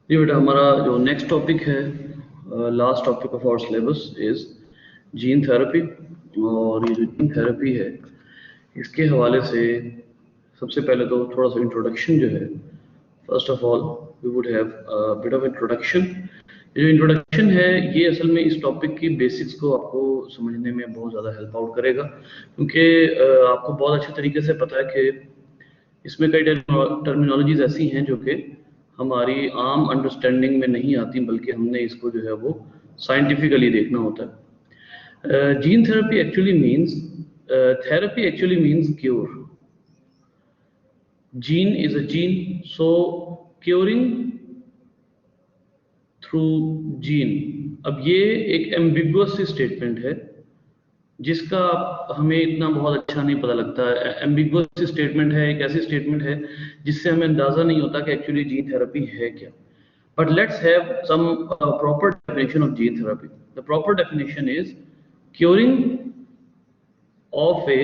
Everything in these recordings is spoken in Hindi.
जी बेटा, हमारा जो नेक्स्ट टॉपिक है, last topic of our syllabus is gene therapy. और ये जो जीन थेरेपी है, इसके हवाले से सबसे पहले तो थोड़ा सा इंट्रोडक्शन जो है, first of all we would have bit of introduction. ये जो इंट्रोडक्शन है, ये असल में इस टॉपिक की बेसिक्स को आपको समझने में बहुत ज़्यादा हेल्प आउट करेगा, क्योंकि आपको बहुत अच्छे तरीके से पता है कि इसमें कई टर्मिनोलॉजीज ऐसी हैं जो कि हमारी आम अंडरस्टैंडिंग में नहीं आती, बल्कि हमने इसको जो है वो साइंटिफिकली देखना होता है। Gene therapy actually means cure. Gene is a gene, so curing through gene. अब ये एक एम्बिगुअस स्टेटमेंट है जिसका हमें इतना बहुत अच्छा नहीं पता लगता है। एम्बिगुअस स्टेटमेंट है, एक ऐसी स्टेटमेंट है जिससे हमें अंदाजा नहीं होता कि एक्चुअली जीन थेरेपी है क्या। But let's have some proper definition of gene therapy. The proper definition is curing of a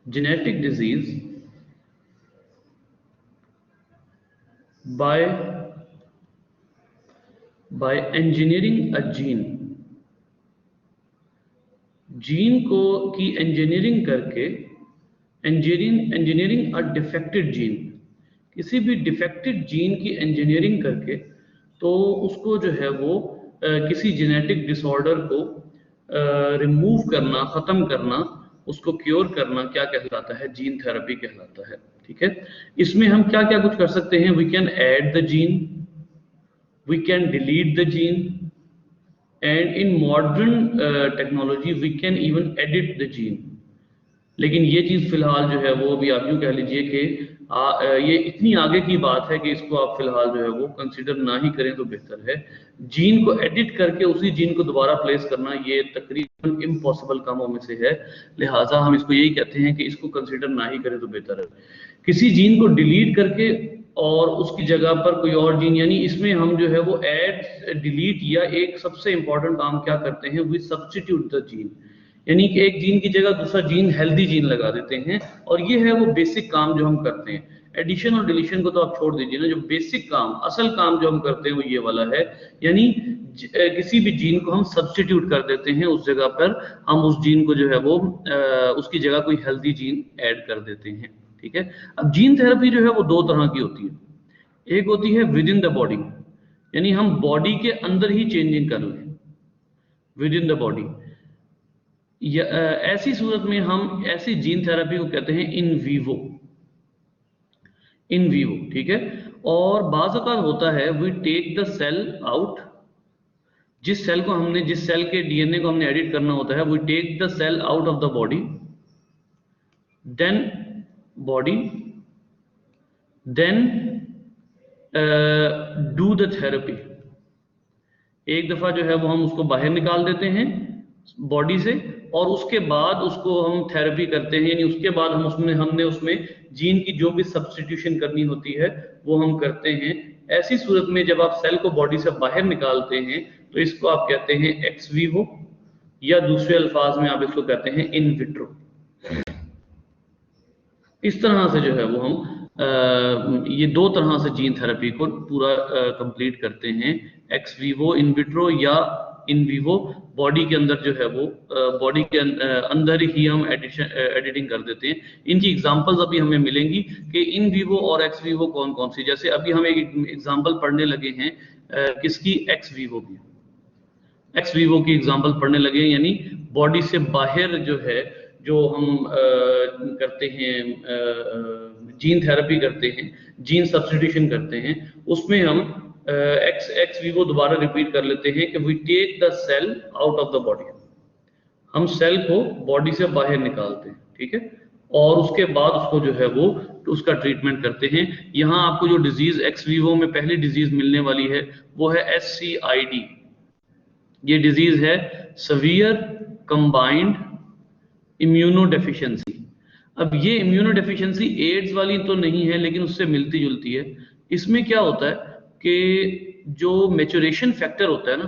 genetic disease by engineering a gene। Gene को की इंजीनियरिंग करके, इंजीनियरिंग अ डिफेक्टेड जीन, किसी भी डिफेक्टेड जीन की इंजीनियरिंग करके तो उसको जो है वो किसी जेनेटिक डिसऑर्डर को रिमूव करना, ख़त्म करना, उसको क्योर करना क्या कहलाता है? जीन थेरेपी कहलाता है। ठीक है, इसमें हम क्या क्या कुछ कर सकते हैं? We can add the gene, we can delete the gene, and in modern technology we can even edit the gene. लेकिन ये चीज़ फिलहाल जो है वो भी आप यूँ कह लीजिए कि ये इतनी आगे की बात है कि इसको आप फिलहाल जो है वो कंसिडर ना ही करें तो बेहतर है। जीन को एडिट करके उसी जीन को दोबारा प्लेस करना ये तकरीबन इम्पॉसिबल कामों में से है, लिहाजा हम इसको यही कहते हैं कि इसको कंसिडर ना ही करें तो बेहतर है। किसी जीन को डिलीट करके और उसकी जगह पर कोई और जीन, यानी इसमें हम जो है वो ऐड, डिलीट या एक सबसे इंपॉर्टेंट काम क्या करते हैं, वी सब्स्टिट्यूट द जीन, यानी कि एक जीन की जगह दूसरा जीन, हेल्दी जीन लगा देते हैं। और ये है वो बेसिक काम जो हम करते हैं। एडिशन और डिलीशन को तो आप छोड़ दीजिए ना, जो बेसिक काम, असल काम जो हम करते हैं वो ये वाला है, यानी किसी भी जीन को हम सब्स्टिट्यूट कर देते हैं, उस जगह पर हम उस जीन को जो है वो उसकी जगह कोई हेल्दी जीन ऐड कर देते हैं। ठीक है, अब जीन थेरेपी जो है वो दो तरह की होती है। एक होती है विद इन द बॉडी, यानी हम बॉडी के अंदर ही चेंजिंग कर लें, विद इन द बॉडी। ऐसी सूरत में हम ऐसी जीन थेरेपी को कहते हैं इन वीवो, इन वीवो। ठीक है, और बाज़ औक़ात होता है we take the cell out, जिस सेल को हमने, जिस सेल के डीएनए को हमने एडिट करना होता है, we take the cell out of the body, then body, then do the therapy. एक दफ़ा जो है वो हम उसको बाहर निकाल देते हैं बॉडी से, और उसके बाद उसको हम थेरेपी करते हैं, यानी उसके बाद हम हमने उसमें जीन की जो भी सब्स्टिट्यूशन करनी होती है वो हम करते हैं। ऐसी सूरत में जब आप सेल को बॉडी से बाहर निकालते हैं तो इसको आप कहते हैं एक्स वीवो, या दूसरे अल्फाज में आप इसको कहते हैं इन विट्रो। इस तरह से जो है वो हम ये दो तरह से जीन थेरेपी को पूरा कंप्लीट करते हैं, एक्स वीवो, इन विट्रो या इन वीवो। बॉडी के अंदर जो है वो बॉडी के अंदर ही हम एडिटिंग कर देते हैं। इनकी एग्जांपल्स अभी हमें मिलेंगी कि इन वीवो और एक्स वीवो कौन कौन सी। जैसे अभी हम एक एग्जांपल पढ़ने लगे हैं किसकी, एक्स वीवो की। एक्स वीवो की एग्जांपल पढ़ने लगे, यानी बॉडी से बाहर जो है, जो हम करते हैं, जीन थेरेपी करते हैं, जीन सब्स्टिट्यूशन करते हैं, उसमें हम एक्स वीवो दोबारा रिपीट कर लेते हैं कि we take the cell out of the body, हम सेल को बॉडी से बाहर निकालते हैं। ठीक है, और उसके बाद उसको जो है वो उसका ट्रीटमेंट करते हैं। यहाँ आपको जो डिजीज एक्स वीवो में पहली डिजीज मिलने वाली है वो है SCID। ये डिजीज है सवियर कंबाइंड इम्यूनोडेफिशिएंसी। अब ये इम्यूनोडेफिशिएंसी एड्स वाली तो नहीं है, लेकिन उससे मिलती जुलती है। इसमें क्या होता है कि जो मैच्योरेशन फैक्टर होता है ना,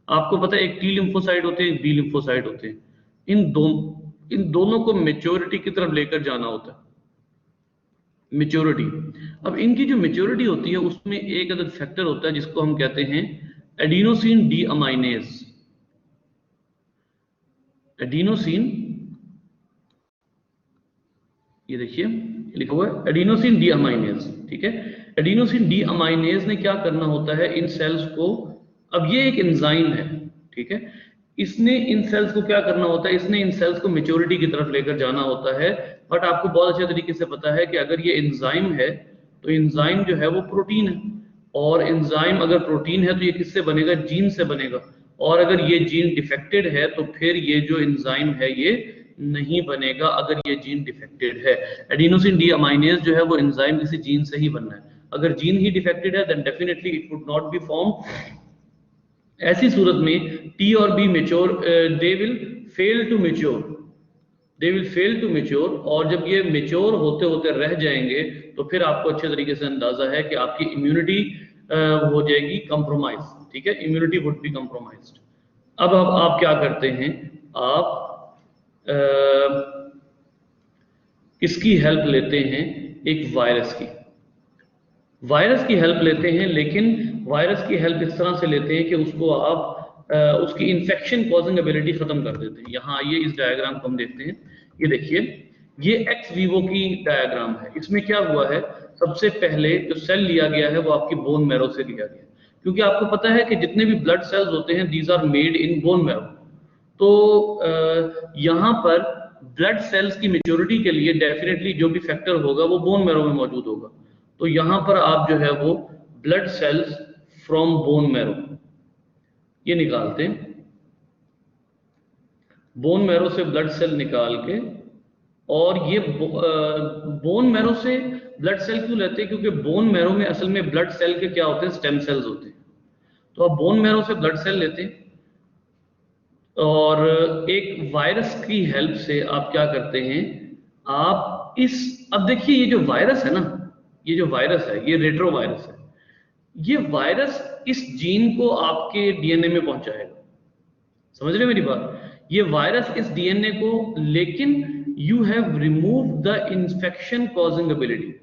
आपको पता है एक टी लिम्फोसाइट होते हैं, एक बी लिम्फोसाइट होते हैं। इन दोनों को मैच्योरिटी की तरफ लेकर जाना होता है, मेच्योरिटी। अब इनकी जो मेच्योरिटी होती है उसमें एक अदद फैक्टर होता है जिसको हम कहते हैं एडिनोसिन डीअमाइनेज। एडिनोसिन, ये देखिए लिखा हुआ है एडिनोसिन डीअमाइनेज, ठीक है। एडिनोसिन डीअमाइनेज ने क्या करना होता है इन सेल्स को, अब ये एक एंजाइम है, ठीक है, इसने इन सेल्स को क्या करना होता है, इसने इन सेल्स को मेच्योरिटी की तरफ लेकर जाना होता है। बट आपको बहुत अच्छे तरीके से पता है कि अगर ये एंजाइम है तो एंजाइम जो है वो प्रोटीन है, और एंजाइम अगर प्रोटीन है तो ये किससे बनेगा, जीन से बनेगा, और अगर ये जीन डिफेक्टेड है तो फिर ये जो एंजाइम है ये नहीं बनेगा अगर ये जीन डिफेक्टेड है। एडिनोसिन डीअमाइनेज जो है वो एंजाइम किसी जीन से ही बनना है, अगर जीन ही डिफेक्टेड है then definitely it would not be form. ऐसी सूरत में टी और B mature, they will fail to mature, they will fail to mature, और जब ये मेच्योर होते होते रह जाएंगे तो फिर आपको अच्छे तरीके से अंदाजा है कि आपकी इम्यूनिटी हो जाएगी कंप्रोमाइज, ठीक है, इम्यूनिटी वुड बी कंप्रोमाइज्ड। अब आप क्या करते हैं, आप किसकी हेल्प लेते हैं, एक वायरस की, वायरस की हेल्प लेते हैं, लेकिन वायरस की हेल्प इस तरह से लेते हैं कि उसको आप उसकी इन्फेक्शन कॉजिंग एबिलिटी खत्म कर देते हैं। यहाँ आइए इस डायग्राम को हम देखते हैं, ये देखिए ये एक्स वीवो की डायग्राम है। इसमें क्या हुआ है, सबसे पहले जो सेल लिया गया है वो आपकी बोन मैरो से लिया गया, क्योंकि आपको पता है कि जितने भी ब्लड सेल्स होते हैं these are made in bone marrow. तो यहाँ पर ब्लड सेल्स की मेच्योरिटी के लिए डेफिनेटली जो भी फैक्टर होगा वो बोन मैरो में मौजूद होगा। तो यहाँ पर आप जो है वो blood cells from bone marrow ये निकालते हैं, बोन मैरो से ब्लड सेल निकाल के, और ये बोन मैरो से ब्लड सेल क्यों लेते हैं, क्योंकि बोन मैरो में असल में ब्लड सेल के क्या होते हैं, स्टेम सेल्स होते हैं। तो आप बोन मैरो से ब्लड सेल लेते हैं और एक वायरस की हेल्प से आप क्या करते हैं, आप इस, अब देखिए ये जो वायरस है ना, ये जो वायरस है ये रेट्रो वायरस है, ये वायरस इस जीन को आपके डीएनए में पहुंचाएगा, समझ रहे मेरी बात, ये वायरस इस डीएनए को, लेकिन you have remove the infection causing ability,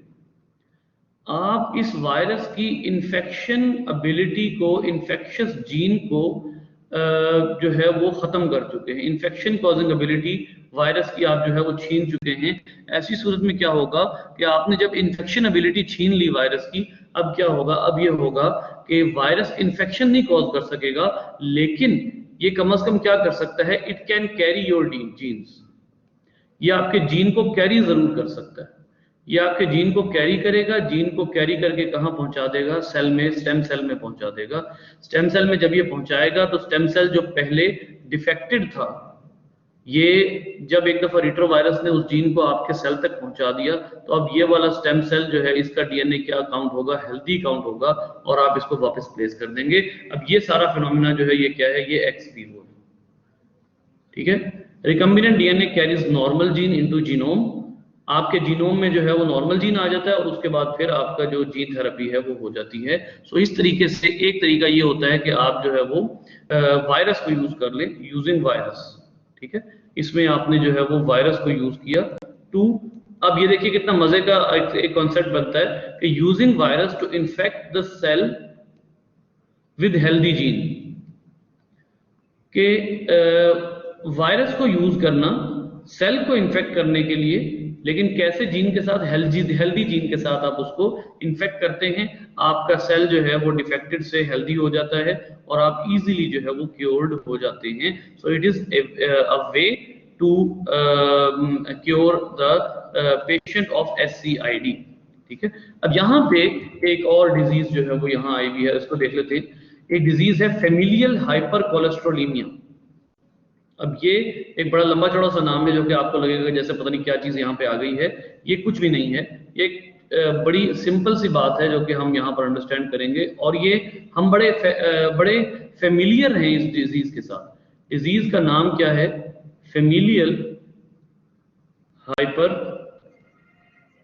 आप इस वायरस की इन्फेक्शन एबिलिटी को, इन्फेक्शियस जीन को जो है वो खत्म कर चुके हैं, इन्फेक्शन कॉजिंग एबिलिटी वायरस की आप जो है वो छीन चुके हैं। ऐसी सूरत में क्या होगा कि आपने जब इन्फेक्शन एबिलिटी छीन ली वायरस की, अब क्या होगा, अब ये होगा कि वायरस इन्फेक्शन नहीं कॉज कर सकेगा, लेकिन ये कम से कम क्या कर सकता है, it can carry your genes, ये आपके जीन को कैरी जरूर कर सकता है, ये आपके जीन को कैरी करेगा, जीन को कैरी करके कहाँ पहुंचा देगा, सेल में, स्टेम सेल में पहुंचा देगा। स्टेम सेल में जब ये पहुंचाएगा तो स्टेम सेल जो पहले डिफेक्टेड था, ये जब एक दफा रिट्रोवायरस ने उस जीन को आपके सेल तक पहुंचा दिया, तो अब ये वाला स्टेम सेल जो है इसका डीएनए क्या काउंट होगा, हेल्दी काउंट होगा, और आप इसको वापस प्लेस कर देंगे। अब ये सारा फिनोमिना जो है ये क्या है, ये एक्स वीवो, ठीक है। Recombinant DNA carries normal gene into genome, आपके जीनोम में जो है वो नॉर्मल जीन आ जाता है और उसके बाद फिर आपका जो जीन थेरेपी है वो हो जाती है। सो इस तरीके से एक तरीका ये होता है कि आप जो है वो वायरस को यूज कर लें, यूजिंग वायरस, ठीक है। इसमें आपने जो है वो वायरस को यूज किया टू, अब ये देखिए कितना मजे का एक कॉन्सेप्ट बनता है कि using virus to infect the cell with healthy gene, के वायरस को यूज करना सेल को इन्फेक्ट करने के लिए, लेकिन कैसे, जीन के साथ, हेल्दी जीन के साथ आप उसको इन्फेक्ट करते हैं, आपका सेल जो है वो डिफेक्टेड से हेल्दी हो जाता है और आप इजीली जो है वो क्योर्ड हो जाते हैं। So it is a way to cure the patient of SCID, ठीक है। अब यहाँ पे एक और डिजीज जो है वो यहाँ आई हुई है, इसको देख लेते हैं। एक डिजीज है फेमिलियल हाइपर कोलेस्ट्रोलीमिया। अब ये एक बड़ा लंबा चौड़ा सा नाम है जो कि आपको लगेगा जैसे पता नहीं क्या चीज यहाँ पे आ गई है, ये कुछ भी नहीं है, ये एक बड़ी सिंपल सी बात है जो कि हम यहाँ पर अंडरस्टैंड करेंगे, और ये हम बड़े फेमिलियर हैं इस डिजीज के साथ। डिजीज का नाम क्या है, फेमिलियल हाइपर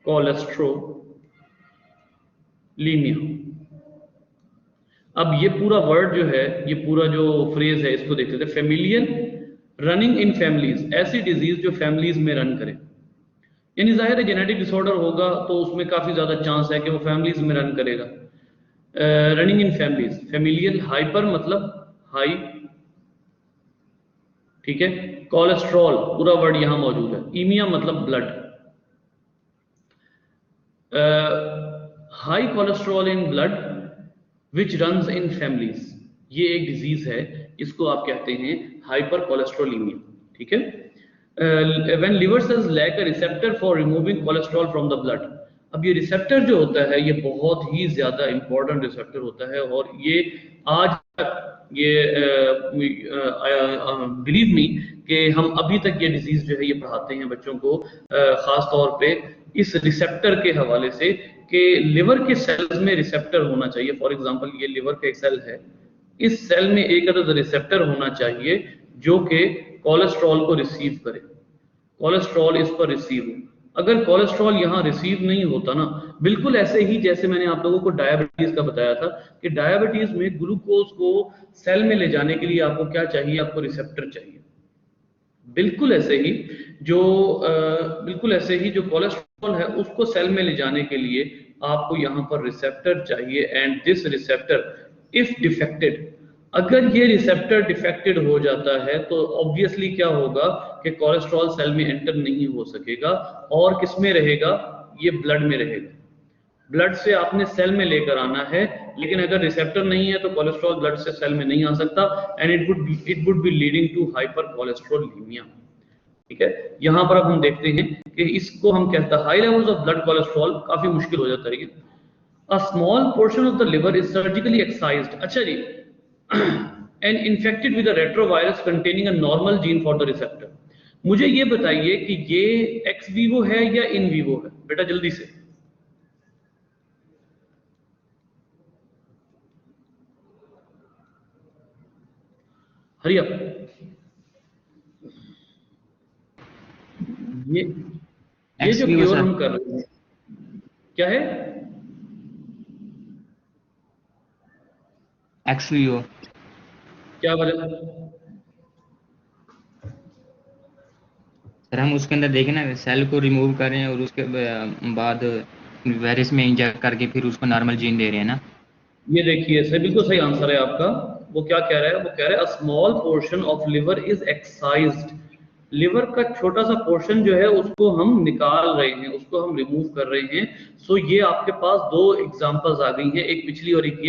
कोलेस्ट्रोलीमिया। अब ये पूरा वर्ड जो है, ये पूरा जो फ्रेज है, इसको देख लेते हैं। फेमिलियल रनिंग इन फैमिलीज, ऐसी डिजीज जो फैमिलीज में रन करे, यानी जाहिर है जेनेटिक डिसऑर्डर होगा तो उसमें काफी ज्यादा चांस है कि वो फैमिलीज में रन करेगा। Running in families, familial hyper मतलब हाई, ठीक है। कोलेस्ट्रॉल पूरा वर्ड यहां मौजूद है, ईमिया मतलब blood, high cholesterol in blood which runs in families, ये एक डिजीज है, इसको आप कहते हैं हाइपर कोलेस्ट्रोलीमिया, ठीक है। When liver cells lack a receptor for removing cholesterol from the blood, अब ये रिसेप्टर जो होता है ये बहुत ही ज्यादा इंपॉर्टेंट रिसेप्टर होता है, और ये आज तक ये बिलीव मी कि हम अभी तक ये डिजीज जो है ये पढ़ाते हैं बच्चों को, खास तौर पे इस रिसेप्टर के हवाले से कि लिवर के सेल्स में रिसेप्टर होना चाहिए। फॉर एग्जांपल ये लिवर का एक सेल है, इस सेल में एक अदद रिसेप्टर होना चाहिए जो कि कोलेस्ट्रॉल को रिसीव करे, कोलेस्ट्रॉल इस पर रिसीव हो। अगर कोलेस्ट्रॉल यहाँ रिसीव नहीं होता ना, बिल्कुल ऐसे ही जैसे मैंने आप लोगों को डायबिटीज का बताया था कि डायबिटीज में ग्लूकोज को सेल में ले जाने के लिए आपको क्या चाहिए, आपको रिसेप्टर चाहिए। बिल्कुल ऐसे ही जो कोलेस्ट्रॉल है उसको सेल में ले जाने के लिए आपको यहाँ पर रिसेप्टर चाहिए। And this receptor if defected, अगर ये रिसेप्टर डिफेक्टेड हो जाता है तो ऑब्वियसली क्या होगा कि कोलेस्ट्रॉल सेल में एंटर नहीं हो सकेगा, और किस में रहेगा, ये ब्लड में रहेगा। ब्लड से आपने सेल में लेकर आना है, लेकिन अगर रिसेप्टर नहीं है तो कोलेस्ट्रॉल ब्लड से सेल में नहीं आ सकता, and it would be leading to hypercholesterolemia, ठीक है। यहां पर अब हम देखते हैं कि इसको हम कहते हैं high levels of blood cholesterol, काफी मुश्किल हो जाता है ये। A small portion of the liver is surgically excised, अच्छा जी, and infected with a retrovirus containing a normal gene for the receptor. मुझे ये बताइए कि ये एक्स वीवो है या इन वीवो है, बेटा जल्दी से। हरी अप, ये जो क्योर हम कर रहे हैं क्या है, एक्स वीवो, क्या वजह? सर हम उसके अंदर देखें ना, सेल को रिमूव कर रहे हैं और उसके बाद वायरस में इंजेक्ट करके फिर उसको नॉर्मल जीन दे रहे हैं ना। ये देखिए सर, बिल्कुल सही आंसर है आपका। वो क्या कह रहा है, वो कह रहा है a small portion of liver is excised, liver का छोटा सा पोर्शन जो है उसको हम निकाल रहे हैं, उसको हम रिमूव कर रहे हैं। सो ये आपके पास दो एग्जांपल्स आ गई हैं, एक पिछली और एक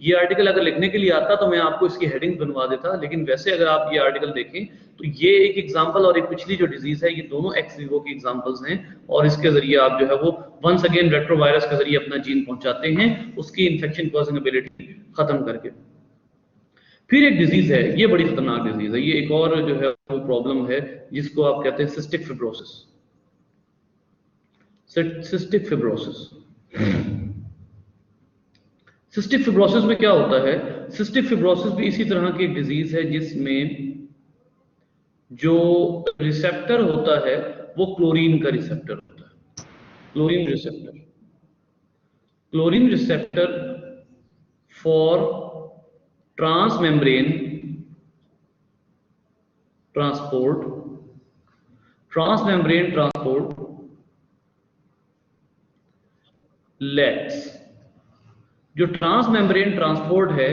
ये आर्टिकल अगर लिखने के लिए आता तो मैं आपको इसकी हेडिंग बनवा देता, लेकिन वैसे अगर आप ये आर्टिकल देखें तो ये एक एग्जांपल और एक पिछली जो डिजीज है, ये दोनों एक्स वीवो की एग्जांपल्स हैं, और इसके जरिए आप जो है वो वंस अगेन रेट्रोवायरस के जरिए अपना जीन पहुंचाते हैं, उसकी इन्फेक्शन कॉजिंग एबिलिटी खत्म करके। फिर एक डिजीज है, ये बड़ी खतरनाक डिजीज है, ये एक और जो है वो प्रॉब्लम है जिसको आप कहते हैं cystic fibrosis. Cystic fibrosis, cystic fibrosis में क्या होता है, सिस्टिक फिब्रोसिस भी इसी तरह की एक डिजीज है जिसमें जो रिसेप्टर होता है वो क्लोरीन का रिसेप्टर होता है, chlorine receptor, chlorine receptor for transmembrane transport, transmembrane transport lakhs. जो ट्रांसमेम्ब्रेन ट्रांसपोर्ट है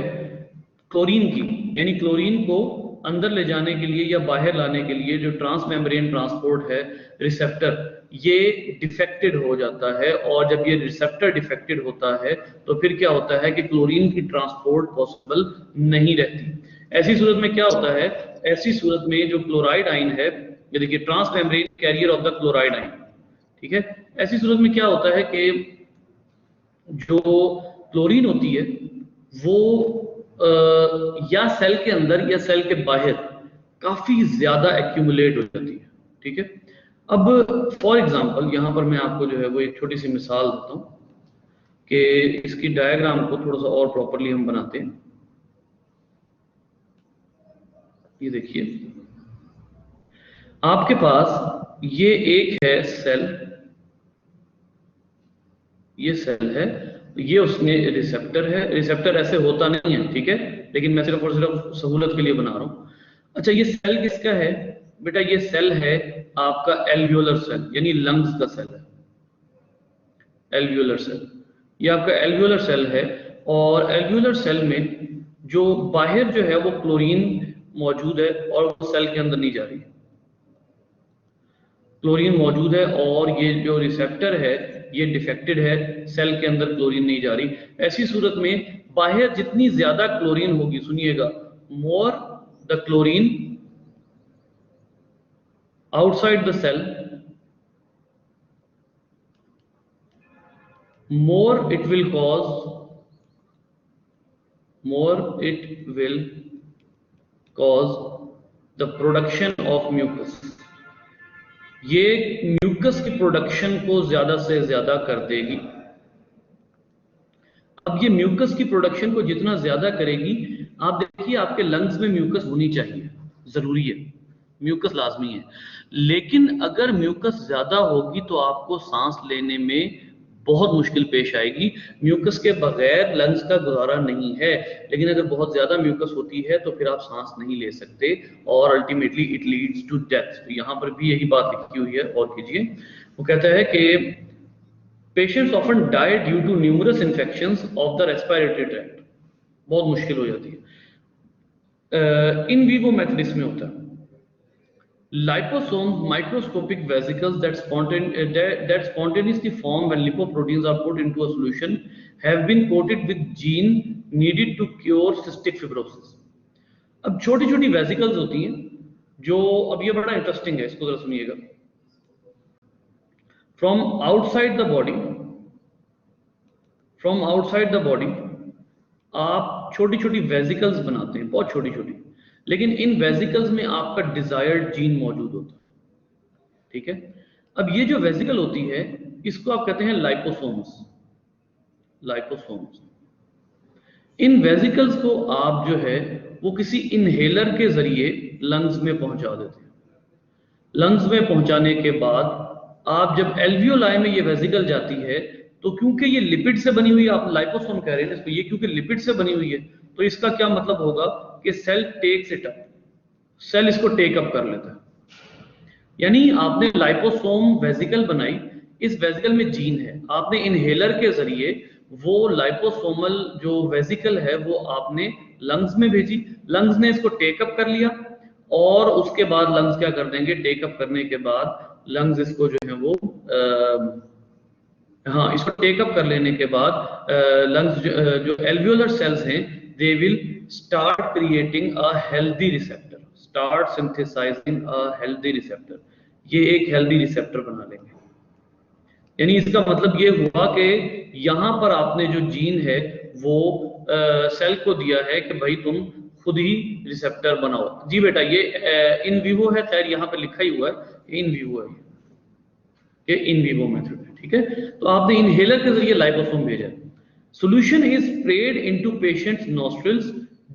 क्लोरीन की, यानी क्लोरीन को अंदर ले जाने के लिए या बाहर लाने के लिए जो ट्रांसमेम्ब्रेन ट्रांसपोर्ट है रिसेप्टर, ये डिफेक्टेड हो जाता है, और जब ये रिसेप्टर डिफेक्टेड होता है तो फिर क्या होता है कि क्लोरीन की ट्रांसपोर्ट पॉसिबल नहीं रहती। ऐसी सूरत में क्या होता है, ऐसी सूरत में जो क्लोराइड आइन है, ये देखिए transmembrane carrier of the chloride आइन, ठीक है। ऐसी सूरत में क्या होता है कि जो क्लोरीन होती है वो या सेल के अंदर या सेल के बाहर काफी ज्यादा एक्यूमुलेट हो जाती है, ठीक है। अब फॉर एग्जांपल यहां पर मैं आपको जो है वो एक छोटी सी मिसाल देता हूं कि इसकी डायग्राम को थोड़ा सा और प्रॉपरली हम बनाते हैं। ये देखिए आपके पास ये एक है सेल, ये सेल है, ये उसमें रिसेप्टर है, रिसेप्टर ऐसे होता नहीं है, ठीक है, लेकिन मैं सिर्फ और सिर्फ सहूलत के लिए बना रहा हूं। अच्छा ये सेल किसका है, बेटा ये सेल है आपका एल्वियोलर सेल, यानी लंग्स का सेल है, एल्वियोलर सेल, ये आपका एल्वियोलर सेल है। और एल्वियोलर सेल में जो बाहर जो है वो क्लोरीन मौजूद है और वो सेल के अंदर नहीं जा रही, क्लोरीन मौजूद है और ये जो रिसेप्टर है ये डिफेक्टेड है, सेल के अंदर क्लोरीन नहीं जा रही। ऐसी सूरत में बाहर जितनी ज्यादा क्लोरीन होगी, सुनिएगा, more the chlorine outside the cell, more it will cause the production of mucus, ये म्यूकस की प्रोडक्शन को ज्यादा से ज्यादा कर देगी। अब ये म्यूकस की प्रोडक्शन को जितना ज्यादा करेगी, आप देखिए आपके लंग्स में म्यूकस होनी चाहिए, जरूरी है, म्यूकस लाजमी है, लेकिन अगर म्यूकस ज्यादा होगी तो आपको सांस लेने में बहुत मुश्किल पेश आएगी। म्यूकस के बगैर लंग्स का गुजारा नहीं है, लेकिन अगर बहुत ज्यादा म्यूकस होती है तो फिर आप सांस नहीं ले सकते और ultimately it leads to death. तो यहां पर भी यही बात लिखी हुई है, और कीजिए, वो कहता है कि patients often die due to numerous infections of the respiratory tract, बहुत मुश्किल हो जाती है। इन वीवो मेथड इसमें होता है, liposomes microscopic vesicles that spontaneously form when lipoproteins are put into a solution have been coated with gene needed to cure cystic fibrosis। अब छोटी छोटी वेसिकल्स होती हैं जो, अब ये बड़ा इंटरेस्टिंग है, इसको जरा सुनिएगा। फ्रॉम आउटसाइड द बॉडी आप छोटी छोटी वेसिकल्स बनाते हैं, बहुत छोटी छोटी, लेकिन इन वेसिकल्स में आपका डिजायर्ड जीन मौजूद होता है, ठीक है। अब ये जो वेसिकल होती है इसको आप कहते हैं लाइपोसोम्स। इन वेसिकल्स को आप जो है वो किसी इनहेलर के जरिए लंग्स में पहुंचा देते हैं। लंग्स में पहुंचाने के बाद आप जब एल्वियोलाई में ये वेसिकल जाती है, तो क्योंकि ये लिपिड से बनी हुई है, आप लाइपोसोम कह रहे हैं इसको, ये क्योंकि लिपिड से बनी हुई है, तो इसका क्या मतलब होगा कि cell takes it up, cell इसको टेक अप कर लेता है। यानी आपने लाइपोसोम वेसिकल बनाई, इस वेसिकल में जीन है, आपने इनहेलर के जरिए वो लाइपोसोमल जो वेसिकल है वो आपने लंग्स में भेजी, लंग्स ने इसको टेक अप कर लिया, और उसके बाद लंग्स क्या कर देंगे, टेक अप करने के बाद लंग्स इसको जो है वो हाँ, इसको टेक अप कर लेने के बाद लंग्स जो एल्वियोलर सेल्स हैं, they will start creating a healthy receptor, start synthesising a healthy receptor, ये एक हेल्दी रिसेप्टर बना लेंगे। यानी इसका मतलब ये हुआ कि यहां पर आपने जो जीन है वो सेल को दिया है कि भाई तुम खुद ही रिसेप्टर बनाओ। जी बेटा, ये इन विवो है, खैर यहाँ पे लिखा ही हुआ है इन विवो है, ये इन विवो मेथड है, ठीक है। तो आपने इनहेलर के जरिए लाइपोसोम भेजा, solution is sprayed into patient's nostrils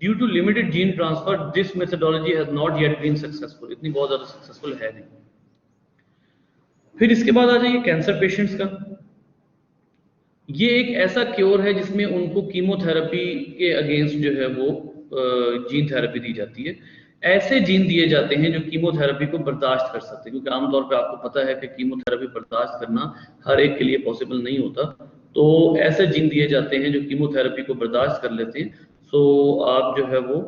due to limited gene transfer, this methodology has not yet been successful, इतनी बहुत ज्यादा सक्सेसफुल है नहीं। फिर इसके बाद आ जाइए कैंसर पेशेंट्स का, ये एक ऐसा क्योर है जिसमें उनको कीमोथेरेपी के अगेंस्ट जो है वो जीन थेरेपी दी जाती है। ऐसे जीन दिए जाते हैं जो कीमोथेरेपी को बर्दाश्त कर सकते हैं, क्योंकि आमतौर पे आपको पता है कि कीमोथेरेपी बर्दाश्त करना हर एक के लिए पॉसिबल नहीं होता, तो ऐसे जीन दिए जाते हैं जो कीमोथेरेपी को बर्दाश्त कर लेते हैं। सो आप जो है वो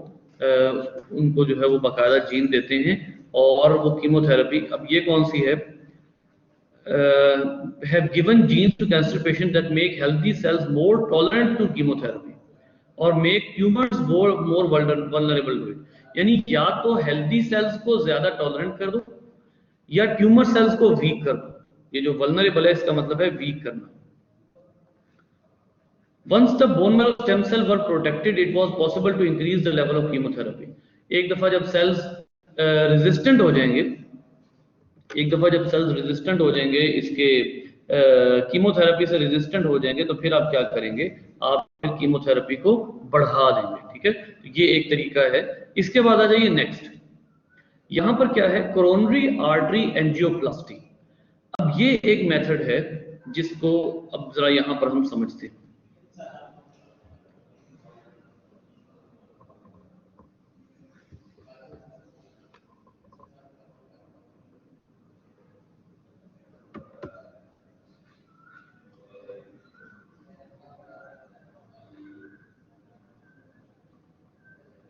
उनको जो है वो बाकायदा जीन देते हैं, और वो कीमोथेरेपी, अब ये कौन सी है, have given genes to cancer patients that make healthy cells more tolerant to chemotherapy or make tumors more vulnerable to it। यानी या तो हेल्दी सेल्स को ज्यादा टॉलरेंट कर दो या ट्यूमर सेल्स को वीक कर दो। ये जो वल्नरेबल है इसका मतलब है वीक करना। Once the bone marrow stem cells were protected, it was possible to increase the level of chemotherapy। एक दफा जब सेल्स रेजिस्टेंट हो जाएंगे, एक दफा जब सेल्स रेजिस्टेंट हो जाएंगे, इसके कीमोथेरेपी से रेजिस्टेंट हो जाएंगे, तो फिर आप क्या करेंगे, आप फिर कीमोथेरेपी को बढ़ा देंगे, ठीक है। तो ये एक तरीका है। इसके बाद आ जाइए नेक्स्ट, यहां पर क्या है, कोरोनरी आर्टरी एंजियोप्लास्टी। अब ये एक मेथड है जिसको अब जरा यहां पर हम समझते हैं।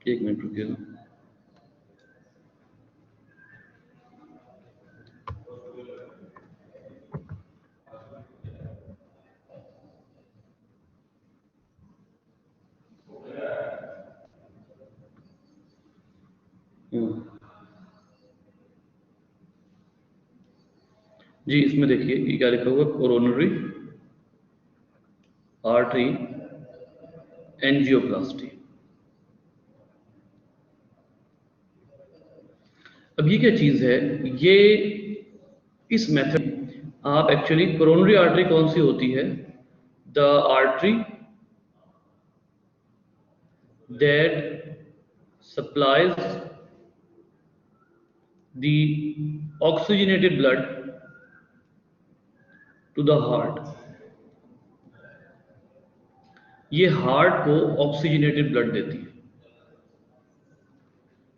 एक मिनट रुकिएगा। जी, इसमें देखिए ये क्या लिखा हुआ, कोरोनरी आर्टरी एंजियोप्लास्टी। अब ये क्या चीज है, ये इस मेथड आप एक्चुअली कोरोनरी आर्टरी कौन सी होती है, the artery that supplies the oxygenated blood to the heart. ये हार्ट को ऑक्सीजनेटेड ब्लड देती है,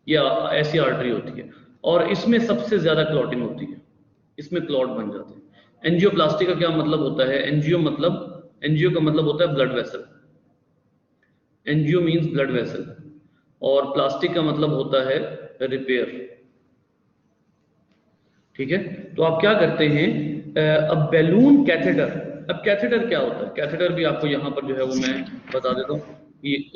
या ऐसी आर्टरी होती है, और इसमें सबसे ज्यादा क्लॉटिंग होती है, इसमें क्लॉट बन जाते हैं। एंजियोप्लास्टी का क्या मतलब होता है, एंजियो का मतलब होता है blood vessel, angio means blood vessel, और प्लास्टिक का मतलब होता है रिपेयर। ठीक है, तो आप क्या करते हैं, अब बैलून कैथेटर। अब कैथेटर क्या होता है, कैथेटर भी आपको यहाँ पर जो है वो मैं बता देता हूँ कि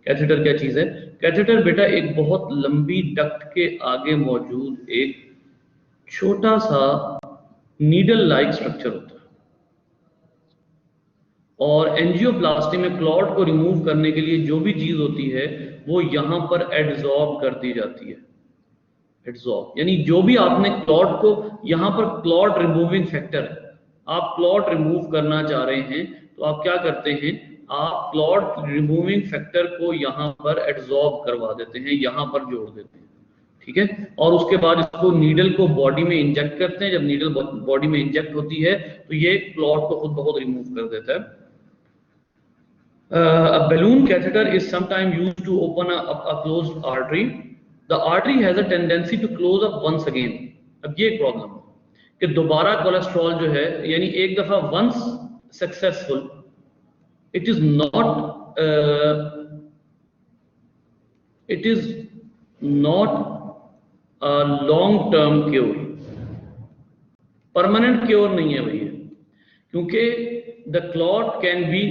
कैथेटर क्या चीज है। कैथेटर बेटा एक बहुत लंबी डक्ट के आगे मौजूद एक छोटा सा नीडल लाइक स्ट्रक्चर होता है, और एंजियोप्लास्टी में क्लॉट को रिमूव करने के लिए जो भी चीज होती है वो यहाँ पर एडजॉर्ब कर दी जाती है। एडजॉर्ब यानी जो भी आपने क्लॉट को, यहाँ पर क्लॉट रिमूविंग फैक्टर, आप क्लॉट रिमूव करना चाह रहे हैं तो आप क्या करते हैं, आप क्लॉट रिमूविंग फैक्टर को यहाँ पर एडजॉर्ब करवा देते हैं, यहाँ पर जोड़ देते हैं। ठीक है, और उसके बाद इसको नीडल को बॉडी में इंजेक्ट करते हैं। जब नीडल बॉडी में इंजेक्ट होती है तो ये क्लॉट को खुद ब खुद रिमूव कर देता है। A balloon catheter is sometimes used to open a closed artery. The artery has a tendency to close up once again. अब ये एक प्रॉब्लम है कि दोबारा कोलेस्ट्रॉल जो है, यानी एक दफा once successful, it is not a long term cure, permanent cure नहीं है भैया, क्योंकि the clot can be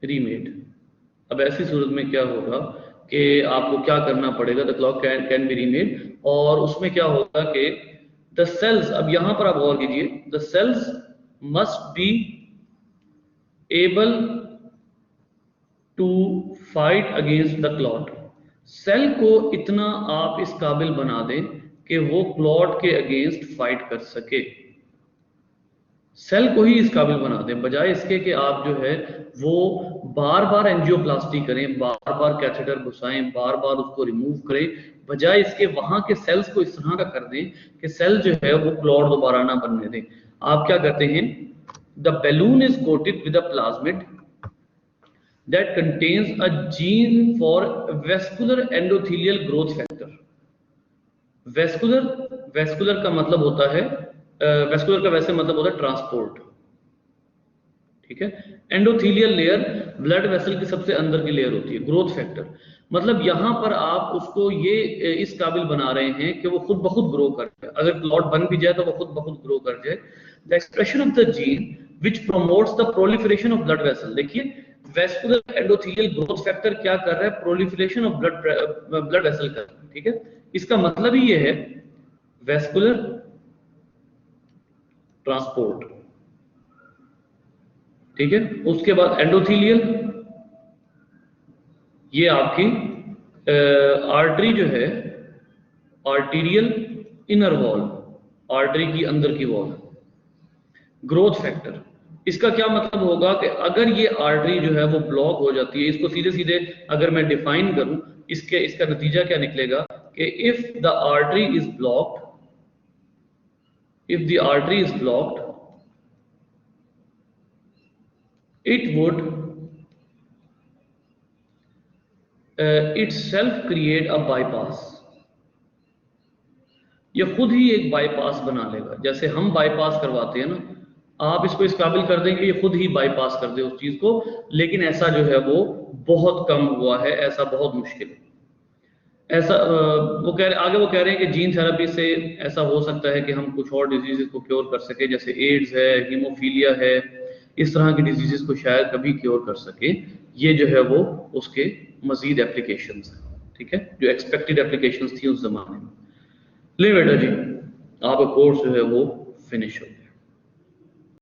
remade, अब ऐसी सूरत में क्या होगा कि आपको क्या करना पड़ेगा, the clot can be remade, और उसमें क्या होगा कि द सेल्स, अब यहां पर आप गौर कीजिए, the cells must be able to fight against the clot. Cell को इतना आप इस काबिल बना दें कि वो क्लॉट के अगेंस्ट फाइट कर सके, सेल को ही इस काबिल बना दें, बजाय इसके कि आप जो है वो बार बार एंजियोप्लास्टी करें, बार बार कैथेटर घुसाएं, बार बार उसको रिमूव करें, बजाय इसके वहां के सेल्स को इस तरह का कर दें कि सेल जो है वो क्लॉट दोबारा ना बनने दें। आप क्या करते हैं, the balloon is coated with a plasmid that contains a gene for vascular endothelial growth factor. vascular का मतलब होता है, vascular का वैसे मतलब होता है ट्रांसपोर्ट। ठीक है, एंडोथीलियल लेयर ब्लड वेसल की सबसे अंदर की लेयर होती है। ग्रोथ फैक्टर मतलब यहां पर आप उसको ये इस काबिल बना रहे हैं कि वो खुद ब खुद ग्रो कर जाए, अगर क्लॉट बन भी जाए तो वो खुद ब खुद ग्रो कर जाए। The expression of the gene which promotes the proliferation of blood vessel. देखिए वेस्कुलर एंडोथेलियल ग्रोथ फैक्टर क्या कर रहा है, प्रोलिफरेशन ऑफ ब्लड वेसल कर रहा है। ठीक है, इसका मतलब ही ये है वेस्कुलर ट्रांसपोर्ट। ठीक है, उसके बाद एंडोथेलियल, ये आपकी आर्टरी जो है, आर्टीरियल इनर वॉल, आर्टरी की अंदर की वॉल। ग्रोथ फैक्टर, इसका क्या मतलब होगा कि अगर ये आर्टरी जो है वो ब्लॉक हो जाती है, इसको सीधे सीधे अगर मैं डिफाइन करूं, इसका नतीजा क्या निकलेगा कि if the artery is blocked, it would itself create a bypass। ये खुद ही एक बाईपास बना लेगा, जैसे हम बाईपास करवाते हैं ना, आप इसको इस काबिल कर देंगे ये खुद ही बाईपास कर दे उस चीज को, लेकिन ऐसा जो है वो बहुत कम हुआ है, ऐसा बहुत मुश्किल है। ऐसा आगे वो कह रहे हैं कि जीन थेरेपी से ऐसा हो सकता है कि हम कुछ और डिजीजेस को क्योर कर सके, जैसे एड्स है, हीमोफीलिया है, इस तरह की डिजीजेस को शायद कभी क्योर कर सके। ये जो है वो उसके मजीद एप्लीकेशंस हैं, ठीक है, जो एक्सपेक्टेड एप्लीकेशंस थी उस जमाने में। ले बेटा जी, आपका कोर्स जो है वो फिनिश हो गया।